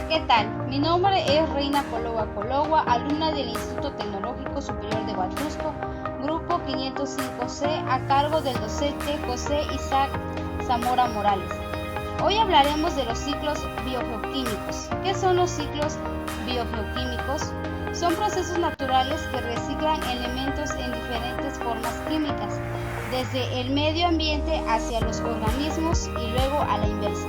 ¿Qué tal? Mi nombre es Reina Cologua, alumna del Instituto Tecnológico Superior de Huatusco, grupo 505C, a cargo del docente José Isaac Zamora Morales. Hoy hablaremos de los ciclos biogeoquímicos. ¿Qué son los ciclos biogeoquímicos? Son procesos naturales que reciclan elementos en diferentes formas químicas, desde el medio ambiente hacia los organismos y luego a la inversa.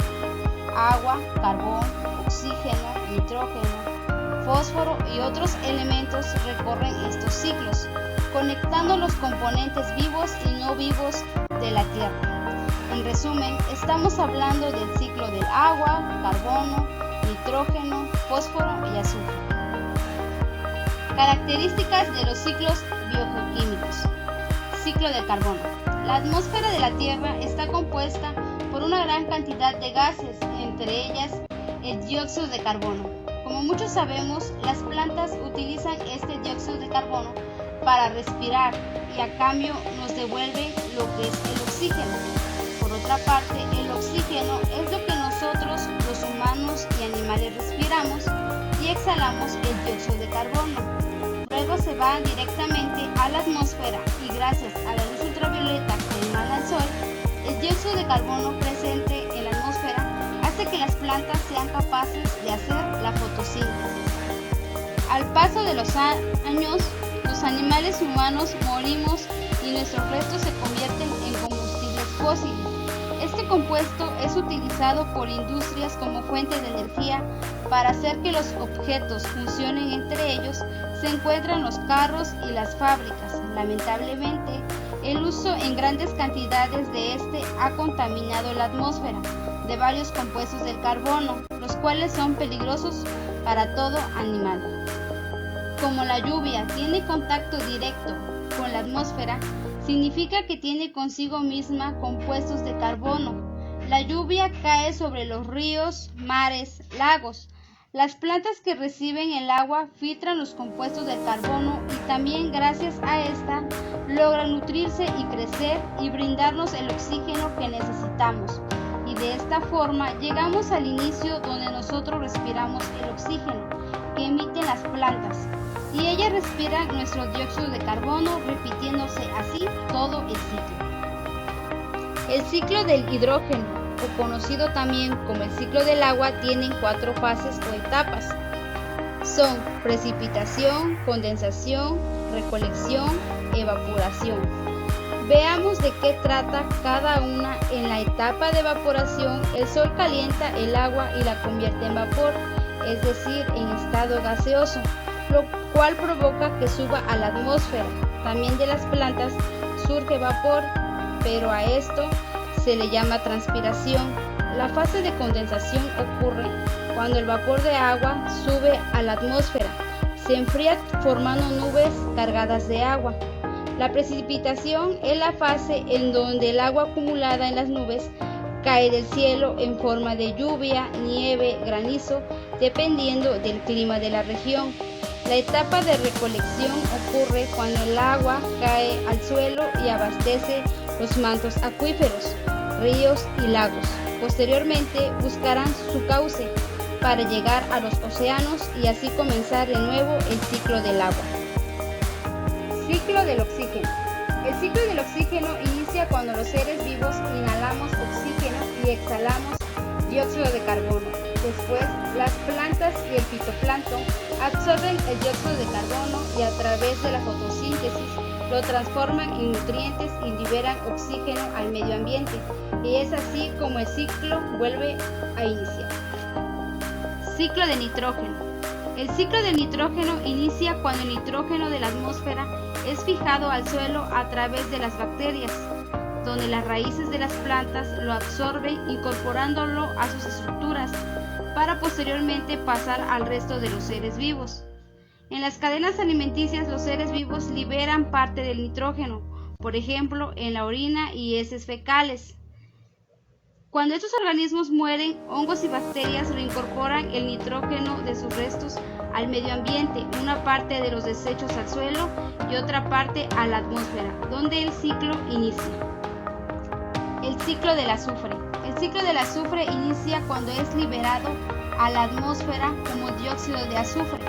Agua, carbón, oxígeno, nitrógeno, fósforo y otros elementos recorren estos ciclos, conectando los componentes vivos y no vivos de la Tierra. En resumen, estamos hablando del ciclo del agua, carbono, nitrógeno, fósforo y azufre. Características de los ciclos biogeoquímicos. Ciclo del carbono. La atmósfera de la Tierra está compuesta por una gran cantidad de gases, entre ellas el dióxido de carbono. Como muchos sabemos, las plantas utilizan este dióxido de carbono para respirar y a cambio nos devuelve lo que es el oxígeno. Por otra parte, el oxígeno es lo que nosotros, los humanos y animales, respiramos y exhalamos el dióxido de carbono. Luego se va directamente a la atmósfera y gracias a la luz ultravioleta que emana el sol, el dióxido de carbono presente en la atmósfera hace que las plantas sean capaces de hacer la fotosíntesis. Al paso de los años, los animales humanos morimos y nuestros restos se convierten en combustibles fósiles. Este compuesto es utilizado por industrias como fuente de energía para hacer que los objetos funcionen entre ellos. Se encuentran los carros y las fábricas. Lamentablemente, el uso en grandes cantidades de este ha contaminado la atmósfera de varios compuestos del carbono, los cuales son peligrosos para todo animal. Como la lluvia tiene contacto directo con la atmósfera, significa que tiene consigo misma compuestos de carbono. La lluvia cae sobre los ríos, mares, lagos. Las plantas que reciben el agua filtran los compuestos del carbono y también gracias a esta logran nutrirse y crecer y brindarnos el oxígeno que necesitamos. Y de esta forma llegamos al inicio donde nosotros respiramos el oxígeno que emiten las plantas y ellas respiran nuestro dióxido de carbono, repitiéndose así todo el ciclo. El ciclo del hidrógeno, o conocido también como el ciclo del agua, tienen 4 fases o etapas. Son precipitación, condensación, recolección, evaporación. Veamos de qué trata cada una. En la etapa de evaporación, el sol calienta el agua y la convierte en vapor, es decir, en estado gaseoso, lo cual provoca que suba a la atmósfera. También de las plantas surge vapor, pero a esto se le llama transpiración. La fase de condensación ocurre cuando el vapor de agua sube a la atmósfera, se enfría formando nubes cargadas de agua. La precipitación es la fase en donde el agua acumulada en las nubes cae del cielo en forma de lluvia, nieve, granizo, dependiendo del clima de la región. La etapa de recolección ocurre cuando el agua cae al suelo y abastece los mantos acuíferos, ríos y lagos. Posteriormente buscarán su cauce para llegar a los océanos y así comenzar de nuevo el ciclo del agua. Ciclo del oxígeno. El ciclo del oxígeno inicia cuando los seres vivos inhalamos oxígeno y exhalamos dióxido de carbono. Después, las plantas y el fitoplancton absorben el dióxido de carbono y a través de la fotosíntesis lo transforman en nutrientes y liberan oxígeno al medio ambiente. Y es así como el ciclo vuelve a iniciar. Ciclo de nitrógeno. El ciclo del nitrógeno inicia cuando el nitrógeno de la atmósfera es fijado al suelo a través de las bacterias, donde las raíces de las plantas lo absorben incorporándolo a sus estructuras para posteriormente pasar al resto de los seres vivos. En las cadenas alimenticias los seres vivos liberan parte del nitrógeno, por ejemplo en la orina y heces fecales. Cuando estos organismos mueren, hongos y bacterias reincorporan el nitrógeno de sus restos al medio ambiente, una parte de los desechos al suelo y otra parte a la atmósfera, donde el ciclo inicia. El ciclo del azufre. El ciclo del azufre inicia cuando es liberado a la atmósfera como dióxido de azufre,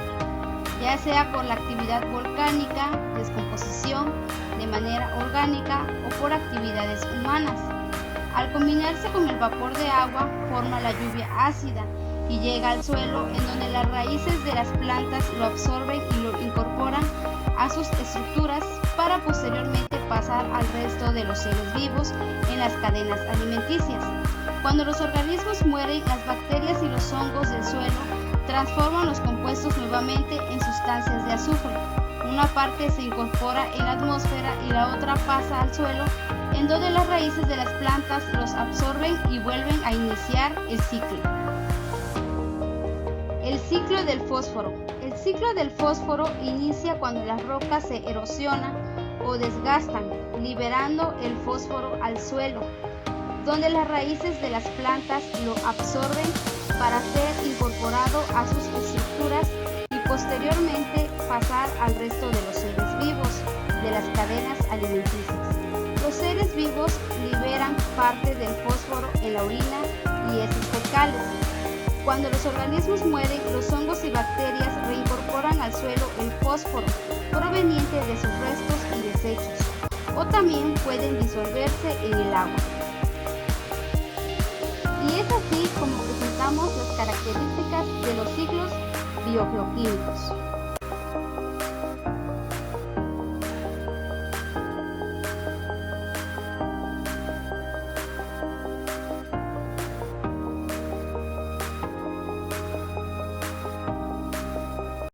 ya sea por la actividad volcánica, descomposición de manera orgánica o por actividades humanas. Al combinarse con el vapor de agua, forma la lluvia ácida y llega al suelo, en donde las raíces de las plantas lo absorben y lo incorporan a sus estructuras para posteriormente pasar al resto de los seres vivos en las cadenas alimenticias. Cuando los organismos mueren, las bacterias y los hongos del suelo transforman los compuestos nuevamente en sustancias de azufre. Una parte se incorpora en la atmósfera y la otra pasa al suelo, en donde las raíces de las plantas los absorben y vuelven a iniciar el ciclo. El ciclo del fósforo. El ciclo del fósforo inicia cuando las rocas se erosionan o desgastan, liberando el fósforo al suelo, donde las raíces de las plantas lo absorben para ser incorporado a sus estructuras y posteriormente pasar al resto de los seres vivos de las cadenas alimenticias. Los seres vivos liberan parte del fósforo en la orina y heces fecales. Cuando los organismos mueren, los hongos y bacterias reincorporan al suelo el fósforo proveniente de sus restos y desechos, o también pueden disolverse en el agua. Y es así como presentamos las características de los ciclos biogeoquímicos.